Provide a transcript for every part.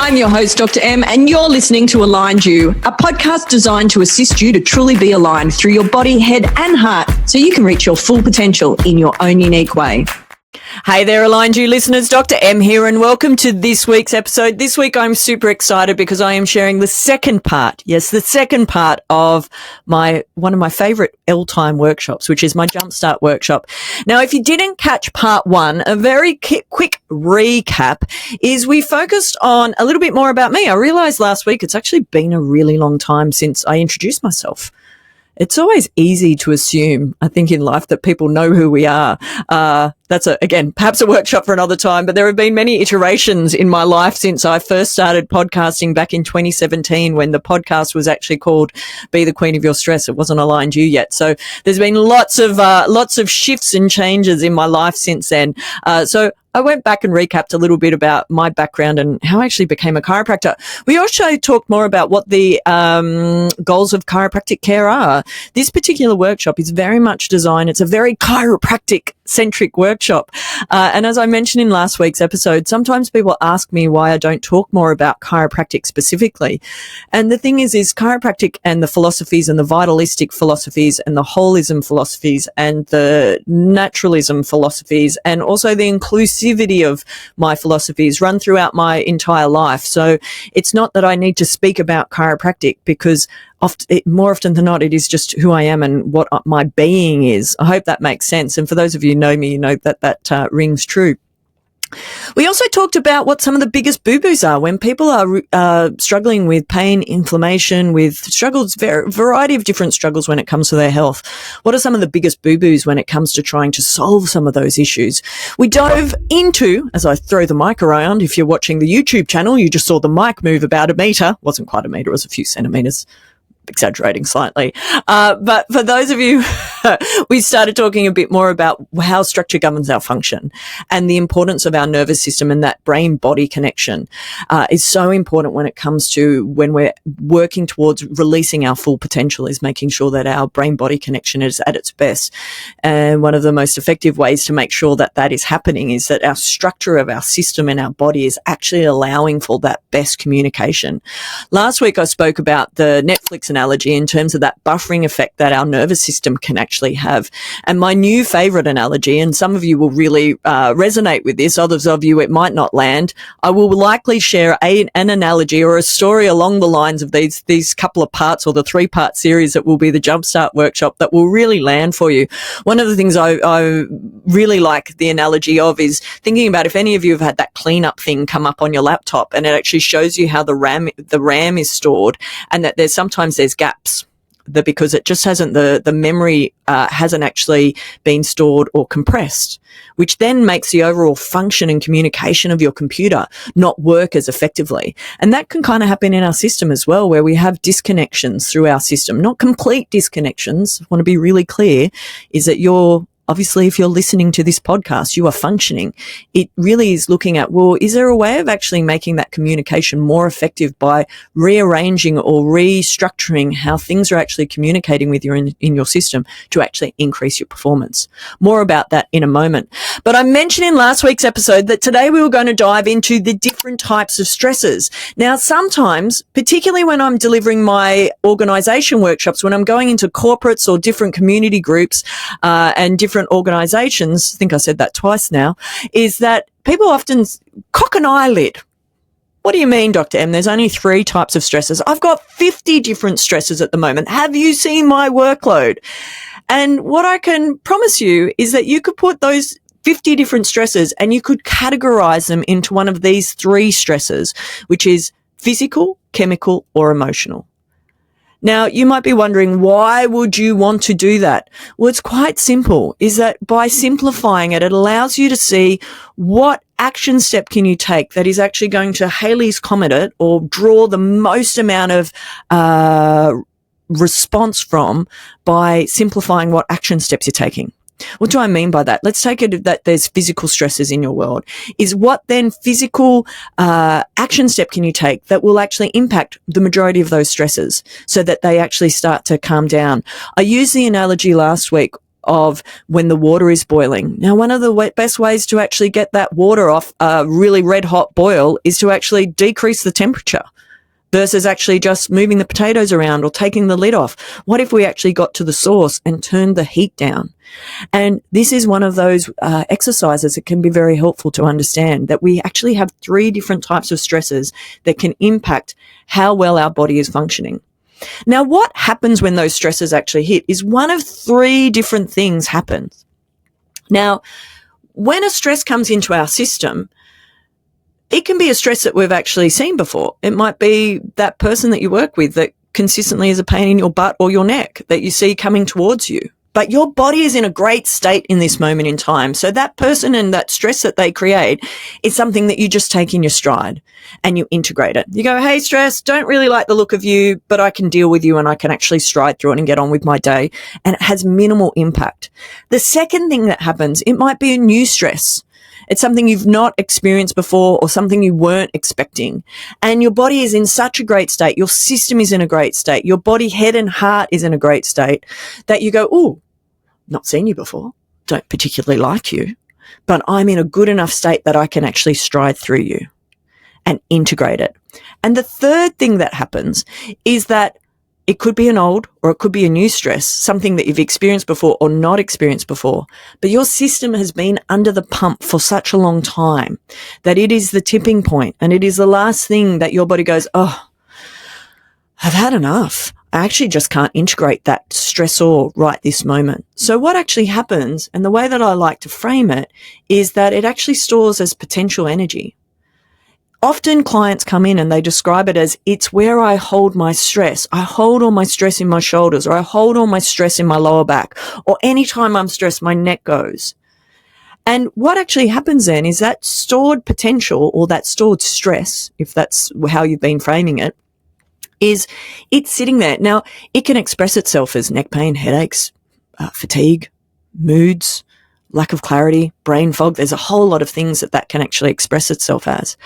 I'm your host, Dr. M, and you're listening to Aligned You, a podcast designed to assist you to truly be aligned through your body, head, and heart so you can reach your full potential in your own unique way. Hey there, Aligned You listeners, Dr. M here, and welcome to this week's episode. This week I'm super excited because I am sharing the second part of one of my favorite L-time workshops, which is my Jumpstart Workshop. Now, if you didn't catch part one, a very quick recap is we focused on a little bit more about me. I realized last week it's actually been a really long time since I introduced myself. It's always easy to assume, I think, in life that people know who we are. That's, perhaps a workshop for another time, but there have been many iterations in my life since I first started podcasting back in 2017 when the podcast was actually called Be the Queen of Your Stress. It wasn't Aligned You yet. So there's been lots of shifts and changes in my life since then. So I went back and recapped a little bit about my background and how I actually became a chiropractor. We also talked more about what the goals of chiropractic care are. This particular workshop is very much designed, it's a very chiropractic-centric workshop. And as I mentioned in last week's episode, sometimes people ask me why I don't talk more about chiropractic specifically. And the thing is chiropractic and the philosophies and the vitalistic philosophies and the holism philosophies and the naturalism philosophies and also the inclusivity of my philosophies run throughout my entire life. So it's not that I need to speak about chiropractic because more often than not, it is just who I am and what my being is. I hope that makes sense. And for those of you who know me, you know that rings true. We also talked about what some of the biggest boo-boos are when people are struggling with pain, inflammation, with struggles, variety of different struggles when it comes to their health. What are some of the biggest boo-boos when it comes to trying to solve some of those issues? We dove into, as I throw the mic around, if you're watching the YouTube channel, you just saw the mic move about a meter. Wasn't quite a meter, it was a few centimeters. Exaggerating slightly. But for those of you, we started talking a bit more about how structure governs our function and the importance of our nervous system, and that brain-body connection is so important when it comes to when we're working towards releasing our full potential, is making sure that our brain-body connection is at its best. And one of the most effective ways to make sure that that is happening is that our structure of our system and our body is actually allowing for that best communication. Last week, I spoke about the Netflix analogy in terms of that buffering effect that our nervous system can actually have. And my new favorite analogy, and some of you will really resonate with this, others of you it might not land, I will likely share an analogy or a story along the lines of these couple of parts or the 3-part series that will be the Jumpstart Workshop that will really land for you. One of the things I really like the analogy of is thinking about if any of you have had that cleanup thing come up on your laptop and it actually shows you how the RAM is stored, and that there's gaps, that because it just hasn't, the memory hasn't actually been stored or compressed, which then makes the overall function and communication of your computer not work as effectively. And that can kind of happen in our system as well, where we have disconnections through our system, not complete disconnections. I want to be really clear, is that obviously, if you're listening to this podcast, you are functioning. It really is looking at, well, is there a way of actually making that communication more effective by rearranging or restructuring how things are actually communicating with you in your system to actually increase your performance? More about that in a moment. But I mentioned in last week's episode that today we were going to dive into the different types of stresses. Now, sometimes, particularly when I'm delivering my organization workshops, when I'm going into corporates or different community groups and different organizations, I think I said that twice now, is that people often cock an eyelid. What do you mean, Dr. M? There's only 3 types of stresses. I've got 50 different stresses at the moment. Have you seen my workload? And what I can promise you is that you could put those 50 different stresses and you could categorize them into one of these 3 stresses, which is physical, chemical, or emotional. Now, you might be wondering, why would you want to do that? Well, it's quite simple, is that by simplifying it, it allows you to see what action step can you take that is actually going to Halley's Comet it or draw the most amount of response from by simplifying what action steps you're taking. What do I mean by that? Let's take it that there's physical stresses in your world. Is what then physical action step can you take that will actually impact the majority of those stresses so that they actually start to calm down? I used the analogy last week of when the water is boiling. Now, one of the best ways to actually get that water off a really red hot boil is to actually decrease the temperature versus actually just moving the potatoes around or taking the lid off. What if we actually got to the source and turned the heat down? And this is one of those exercises that can be very helpful to understand that we actually have 3 different types of stresses that can impact how well our body is functioning. Now, what happens when those stresses actually hit is one of 3 different things happens. Now, when a stress comes into our system, it can be a stress that we've actually seen before. It might be that person that you work with that consistently is a pain in your butt or your neck that you see coming towards you. But your body is in a great state in this moment in time. So that person and that stress that they create is something that you just take in your stride and you integrate it. You go, hey, stress, don't really like the look of you, but I can deal with you and I can actually stride through it and get on with my day. And it has minimal impact. The second thing that happens, it might be a new stress. It's something you've not experienced before or something you weren't expecting. And your body is in such a great state. Your system is in a great state. Your body, head and heart is in a great state that you go, ooh, not seen you before. Don't particularly like you, but I'm in a good enough state that I can actually stride through you and integrate it. And the third thing that happens is that it could be an old or it could be a new stress, something that you've experienced before or not experienced before. But your system has been under the pump for such a long time that it is the tipping point and it is the last thing that your body goes, oh, I've had enough. I actually just can't integrate that stressor right this moment. So what actually happens, and the way that I like to frame it, is that it actually stores as potential energy. Often clients come in and they describe it as, it's where I hold my stress. I hold all my stress in my shoulders, or I hold all my stress in my lower back, or anytime I'm stressed, my neck goes. And what actually happens then is that stored potential or that stored stress, if that's how you've been framing it, is it's sitting there. Now, it can express itself as neck pain, headaches, fatigue, moods, lack of clarity, brain fog. There's a whole lot of things that can actually express itself as.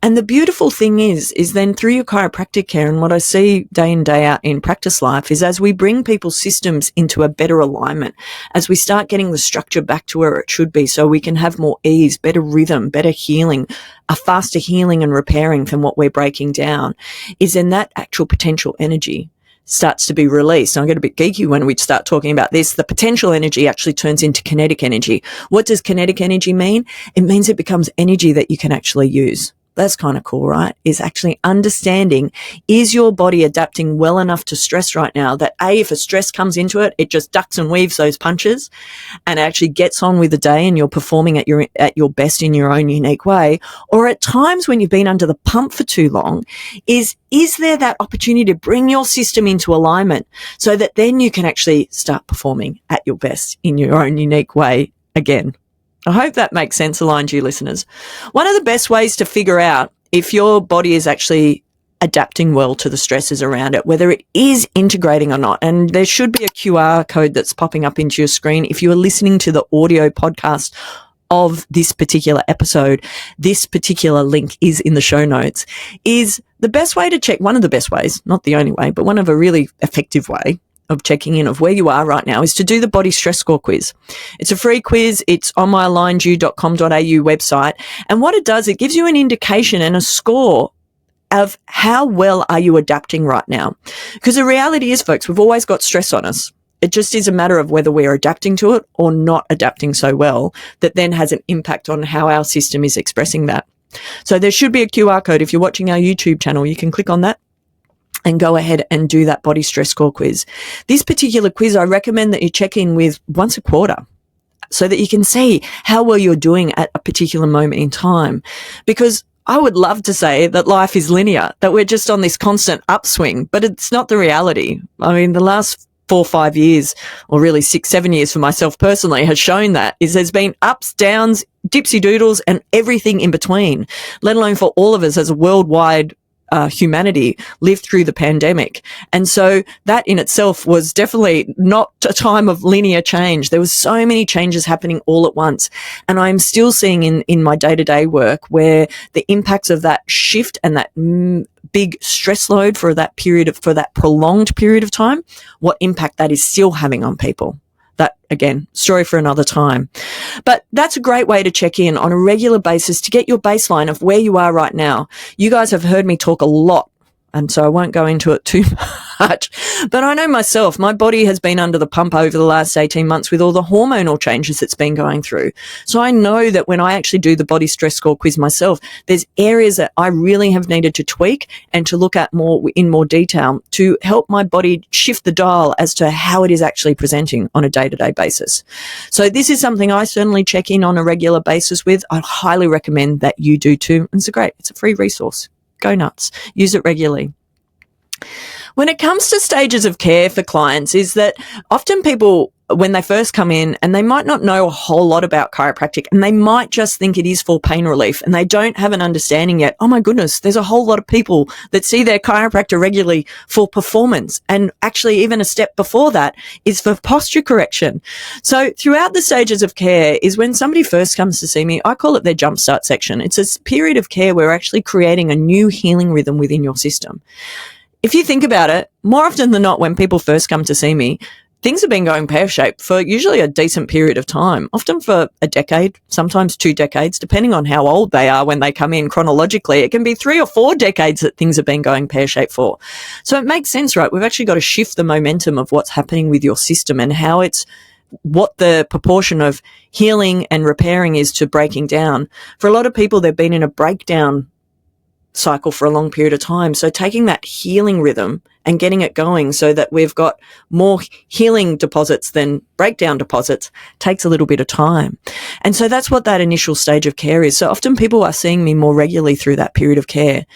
And the beautiful thing is then through your chiropractic care, and what I see day in, day out in practice life is as we bring people's systems into a better alignment, as we start getting the structure back to where it should be so we can have more ease, better rhythm, better healing, a faster healing and repairing from what we're breaking down, is in that actual potential energy starts to be released. And I get a bit geeky when we start talking about this. The potential energy actually turns into kinetic energy. What does kinetic energy mean? It means it becomes energy that you can actually use. That's kind of cool, right? Is actually understanding, is your body adapting well enough to stress right now that A, if a stress comes into it, it just ducks and weaves those punches and actually gets on with the day and you're performing at your best in your own unique way? Or at times when you've been under the pump for too long, is there that opportunity to bring your system into alignment so that then you can actually start performing at your best in your own unique way again? I hope that makes sense, aligned you listeners. One of the best ways to figure out if your body is actually adapting well to the stresses around it, whether it is integrating or not, and there should be a QR code that's popping up into your screen if you are listening to the audio podcast of this particular episode. This particular link is in the show notes. Is the best way to check, one of the best ways, not the only way, but one of a really effective way of checking in of where you are right now is to do the body stress score quiz. It's a free quiz. It's on my alignedyou.com.au website. And what it does, it gives you an indication and a score of how well are you adapting right now. Because the reality is, folks, we've always got stress on us. It just is a matter of whether we're adapting to it or not adapting so well that then has an impact on how our system is expressing that. So there should be a QR code. If you're watching our YouTube channel, you can click on that and go ahead and do that body stress score quiz. This particular quiz, I recommend that you check in with once a quarter so that you can see how well you're doing at a particular moment in time. Because I would love to say that life is linear, that we're just on this constant upswing, but it's not the reality. I mean, the last 4 or 5 years, or really 6, 7 years for myself personally, has shown that is there's been ups, downs, dipsy doodles, and everything in between, let alone for all of us as a worldwide humanity lived through the pandemic. And so that in itself was definitely not a time of linear change. There was so many changes happening all at once. And I'm still seeing in my day-to-day work where the impacts of that shift and that big stress load for that prolonged period of time, what impact that is still having on people. That again, story for another time. But that's a great way to check in on a regular basis to get your baseline of where you are right now. You guys have heard me talk a lot, and so I won't go into it too much. But I know myself, my body has been under the pump over the last 18 months with all the hormonal changes it's been going through. So I know that when I actually do the body stress score quiz myself, there's areas that I really have needed to tweak and to look at in more detail to help my body shift the dial as to how it is actually presenting on a day-to-day basis. So this is something I certainly check in on a regular basis with. I highly recommend that you do too. And it's a free resource. Go nuts. Use it regularly. When it comes to stages of care for clients, is that often people, when they first come in, and they might not know a whole lot about chiropractic, and they might just think it is for pain relief, and they don't have an understanding yet. Oh my goodness, there's a whole lot of people that see their chiropractor regularly for performance. And actually even a step before that is for posture correction. So throughout the stages of care is when somebody first comes to see me, I call it their Jumpstart section. It's a period of care where we're actually creating a new healing rhythm within your system. If you think about it, more often than not, when people first come to see me, things have been going pear-shaped for usually a decent period of time, often for a decade, sometimes 2 decades, depending on how old they are when they come in chronologically. It can be 3 or 4 decades that things have been going pear-shaped for. So it makes sense, right? We've actually got to shift the momentum of what's happening with your system and what the proportion of healing and repairing is to breaking down. For a lot of people, they've been in a breakdown cycle for a long period of time. So taking that healing rhythm and getting it going so that we've got more healing deposits than breakdown deposits takes a little bit of time. And so that's what that initial stage of care is. So often people are seeing me more regularly through that period of care.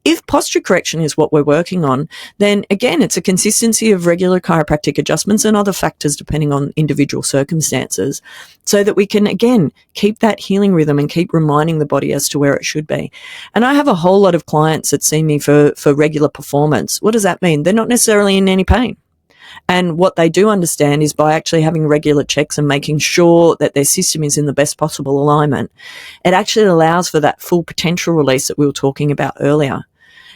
If posture correction is what we're working on, then again, it's a consistency of regular chiropractic adjustments and other factors depending on individual circumstances so that we can, again, keep that healing rhythm and keep reminding the body as to where it should be. And I have a whole lot of clients that see me for regular performance. What does that mean? They're not necessarily in any pain. And what they do understand is by actually having regular checks and making sure that their system is in the best possible alignment, it actually allows for that full potential release that we were talking about earlier.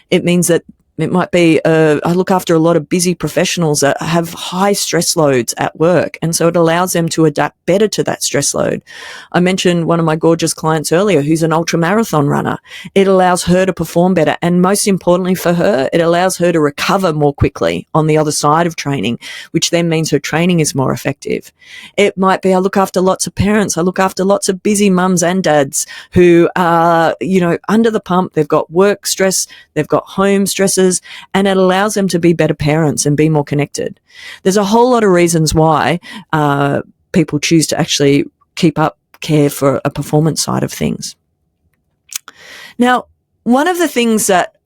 It means that it might be, I look after a lot of busy professionals that have high stress loads at work. And so it allows them to adapt better to that stress load. I mentioned one of my gorgeous clients earlier who's an ultra marathon runner. It allows her to perform better. And most importantly for her, it allows her to recover more quickly on the other side of training, which then means her training is more effective. It might be, I look after lots of parents. I look after lots of busy mums and dads who are, under the pump. They've got work stress. They've got home stresses. And it allows them to be better parents and be more connected. There's a whole lot of reasons why people choose to actually keep up care for a performance side of things. Now, one of the things that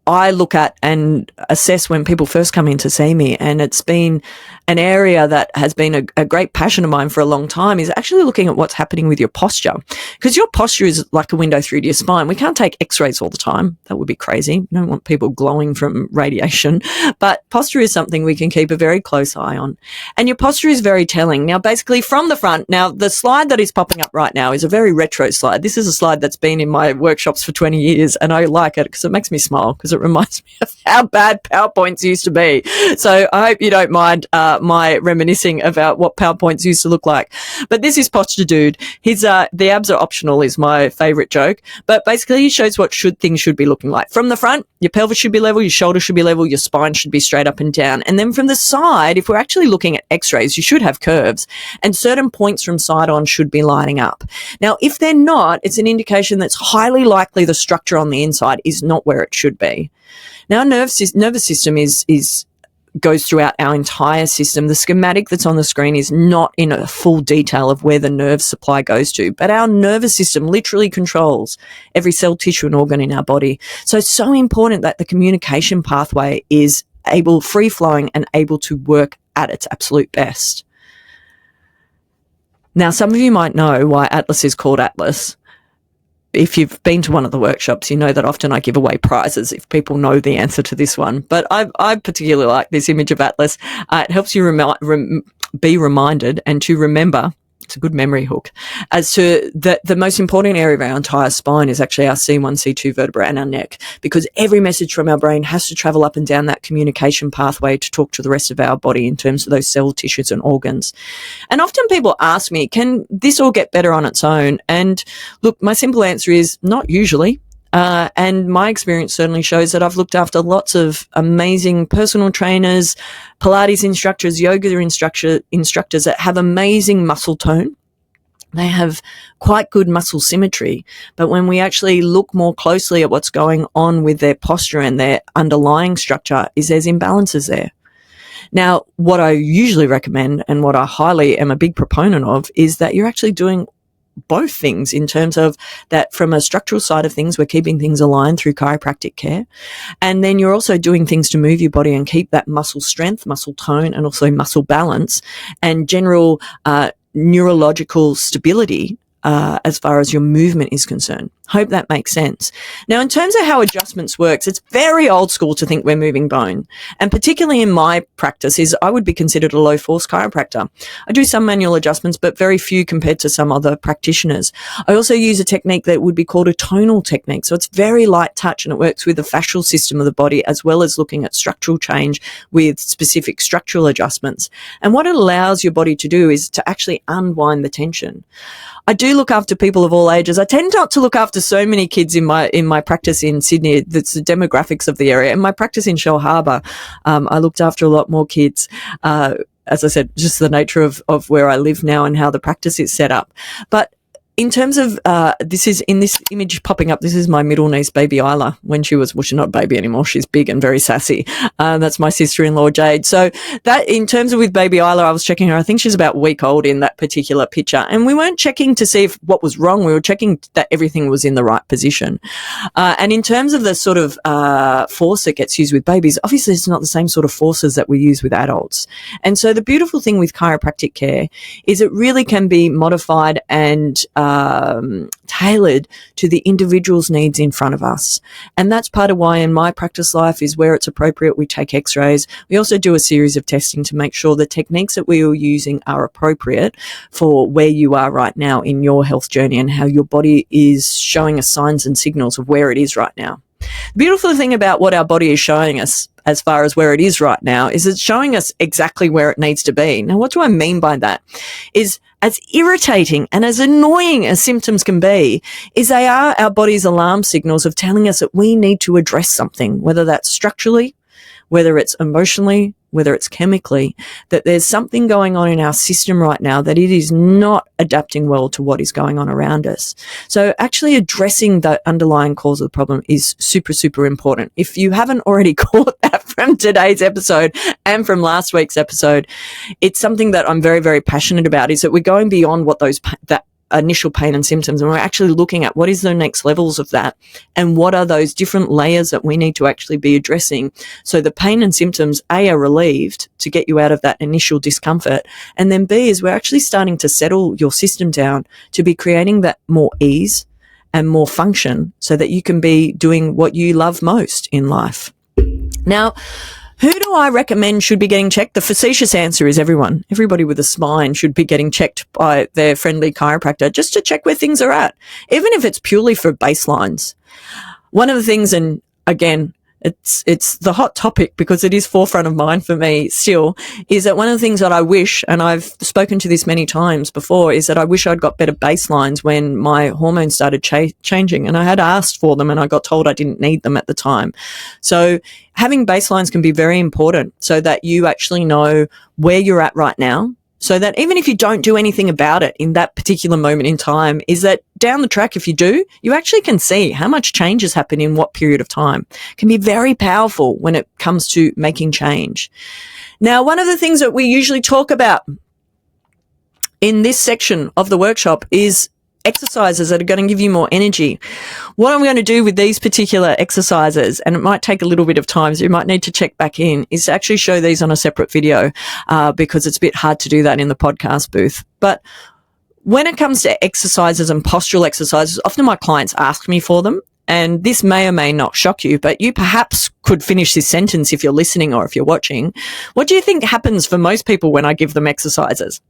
I look at and assess when people first come in to see me, and it's been an area that has been a great passion of mine for a long time, is actually looking at what's happening with your posture. Because your posture is like a window through to your spine. We can't take x-rays all the time. That would be crazy. We don't want people glowing from radiation. But posture is something we can keep a very close eye on. And your posture is very telling. Now, basically from the front, now the slide that is popping up right now is a very retro slide. This is a slide that's been in my workshops for 20 years, and I like it because it makes me smile, because it reminds me of how bad PowerPoints used to be. So I hope you don't mind my reminiscing about what PowerPoints used to look like. But this is Posture Dude. The abs are optional is my favorite joke. But basically he shows what things should be looking like. From the front, your pelvis should be level, your shoulders should be level, your spine should be straight up and down. And then from the side, if we're actually looking at x-rays, you should have curves, and certain points from side on should be lining up. Now, if they're not, it's an indication that's highly likely the structure on the inside is not where it should be. Now, our nervous system goes throughout our entire system. The schematic that's on the screen is not in a full detail of where the nerve supply goes to, but our nervous system literally controls every cell, tissue and organ in our body. So it's so important that the communication pathway is free-flowing and able to work at its absolute best. Now, some of you might know why Atlas is called Atlas. If you've been to one of the workshops, you know that often I give away prizes if people know the answer to this one. But I particularly like this image of Atlas. It helps you be reminded and to remember it's a good memory hook, as to the most important area of our entire spine is actually our C1, C2 vertebra and our neck, because every message from our brain has to travel up and down that communication pathway to talk to the rest of our body in terms of those cell tissues and organs. And often people ask me, can this all get better on its own? And look, my simple answer is not usually. And my experience certainly shows that I've looked after lots of amazing personal trainers, Pilates instructors, yoga instructors that have amazing muscle tone. They have quite good muscle symmetry. But when we actually look more closely at what's going on with their posture and their underlying structure, is there's imbalances there. Now, what I usually recommend and what I highly am a big proponent of is that you're actually doing both things, in terms of that from a structural side of things, we're keeping things aligned through chiropractic care. And then you're also doing things to move your body and keep that muscle strength, muscle tone, and also muscle balance and general neurological stability as far as your movement is concerned. Hope that makes sense. Now, in terms of how adjustments works, it's very old school to think we're moving bone. And particularly in my practice is I would be considered a low force chiropractor. I do some manual adjustments, but very few compared to some other practitioners. I also use a technique that would be called a tonal technique. So it's very light touch and it works with the fascial system of the body, as well as looking at structural change with specific structural adjustments. And what it allows your body to do is to actually unwind the tension. I do look after people of all ages. I tend not to look after so many kids in my practice in Sydney. That's the demographics of the area. In my practice in Shell Harbour, I looked after a lot more kids. As I said, just the nature of where I live now and how the practice is set up. But in terms of, this is in this image popping up, this is my middle niece, baby Isla, when she was, well, she's not baby anymore. She's big and very sassy. That's my sister-in-law, Jade. So that, in terms of with baby Isla, I was checking her. I think she's about a week old in that particular picture. And we weren't checking to see if what was wrong. We were checking that everything was in the right position. And in terms of the sort of, force that gets used with babies, obviously it's not the same sort of forces that we use with adults. And so the beautiful thing with chiropractic care is it really can be modified and, tailored to the individual's needs in front of us. And that's part of why in my practice life is where it's appropriate, we take x-rays. We also do a series of testing to make sure the techniques that we are using are appropriate for where you are right now in your health journey and how your body is showing us signs and signals of where it is right now. The beautiful thing about what our body is showing us as far as where it is right now is it's showing us exactly where it needs to be. Now, what do I mean by that? Is as irritating and as annoying as symptoms can be, is they are our body's alarm signals of telling us that we need to address something, whether that's structurally, whether it's emotionally, whether it's chemically, that there's something going on in our system right now that it is not adapting well to what is going on around us. So actually addressing the underlying cause of the problem is super, super important. If you haven't already caught that from today's episode and from last week's episode, it's something that I'm very, very passionate about, is that we're going beyond what that initial pain and symptoms, and we're actually looking at what is the next levels of that and what are those different layers that we need to actually be addressing, so the pain and symptoms A are relieved to get you out of that initial discomfort, and then B is we're actually starting to settle your system down to be creating that more ease and more function so that you can be doing what you love most in life. Now, who do I recommend should be getting checked? The facetious answer is everyone. Everybody with a spine should be getting checked by their friendly chiropractor just to check where things are at, even if it's purely for baselines. One of the things, and again, it's the hot topic because it is forefront of mind for me still, is that one of the things that I wish, and I've spoken to this many times before, is that I wish I'd got better baselines when my hormones started changing. And I had asked for them and I got told I didn't need them at the time. So having baselines can be very important so that you actually know where you're at right now, so that even if you don't do anything about it in that particular moment in time, is that down the track, if you do, you actually can see how much change has happened in what period of time. It can be very powerful when it comes to making change. Now, one of the things that we usually talk about in this section of the workshop is exercises that are going to give you more energy. What I'm going to do with these particular exercises, and it might take a little bit of time, so you might need to check back in, is to actually show these on a separate video because it's a bit hard to do that in the podcast booth. But when it comes to exercises and postural exercises, often my clients ask me for them. And this may or may not shock you, but you perhaps could finish this sentence if you're listening or if you're watching. What do you think happens for most people when I give them exercises?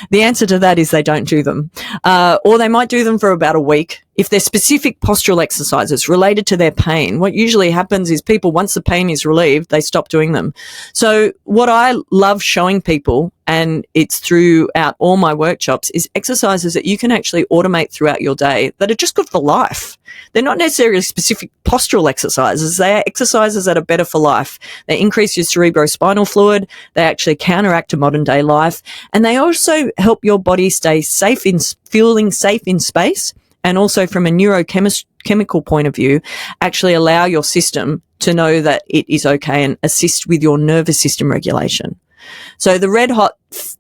The answer to that is they don't do them. Or they might do them for about a week. If they're specific postural exercises related to their pain, what usually happens is people, once the pain is relieved, they stop doing them. So what I love showing people, and it's throughout all my workshops, is exercises that you can actually automate throughout your day that are just good for life. They're not necessarily specific postural exercises. They are exercises that are better for life. They increase your cerebrospinal fluid. They actually counteract to modern day life. And they also help your body stay safe feeling safe in space. And also from a neurochemical point of view, actually allow your system to know that it is okay and assist with your nervous system regulation. So the red hot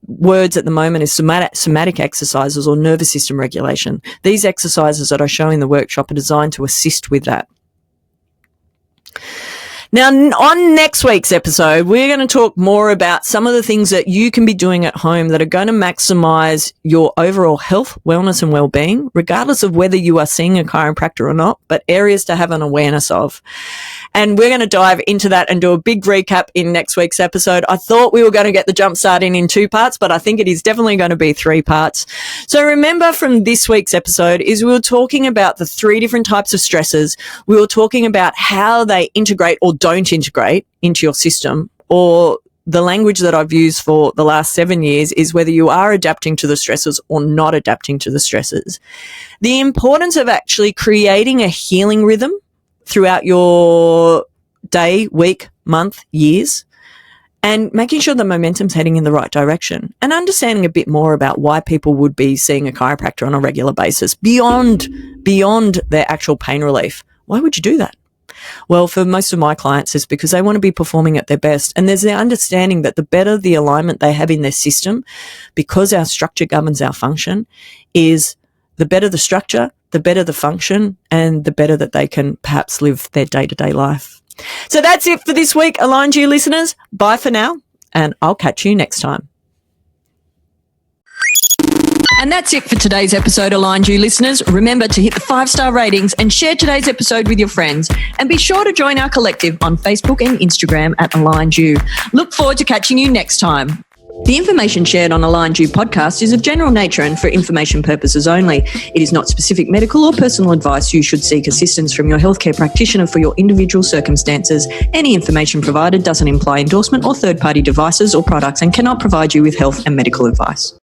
words at the moment is somatic exercises or nervous system regulation. These exercises that I show in the workshop are designed to assist with that. Now, on next week's episode, we're going to talk more about some of the things that you can be doing at home that are going to maximize your overall health, wellness, and well-being, regardless of whether you are seeing a chiropractor or not, but areas to have an awareness of. And we're going to dive into that and do a big recap in next week's episode. I thought we were going to get the Jumpstart in 2 parts, but I think it is definitely going to be 3 parts. So remember from this week's episode is we were talking about the 3 different types of stresses. We were talking about how they integrate or don't integrate into your system, or the language that I've used for the last 7 years is whether you are adapting to the stresses or not adapting to the stresses. The importance of actually creating a healing rhythm throughout your day, week, month, years, and making sure the momentum's heading in the right direction, and understanding a bit more about why people would be seeing a chiropractor on a regular basis beyond their actual pain relief. Why would you do that? Well, for most of my clients, it's because they want to be performing at their best. And there's the understanding that the better the alignment they have in their system, because our structure governs our function, is the better the structure, the better the function, and the better that they can perhaps live their day-to-day life. So that's it for this week, Aligned You listeners. Bye for now, and I'll catch you next time. And that's it for today's episode, Aligned You listeners. Remember to hit the 5-star ratings and share today's episode with your friends. And be sure to join our collective on Facebook and Instagram at Aligned You. Look forward to catching you next time. The information shared on Aligned You podcast is of general nature and for information purposes only. It is not specific medical or personal advice. You should seek assistance from your healthcare practitioner for your individual circumstances. Any information provided doesn't imply endorsement or third-party devices or products and cannot provide you with health and medical advice.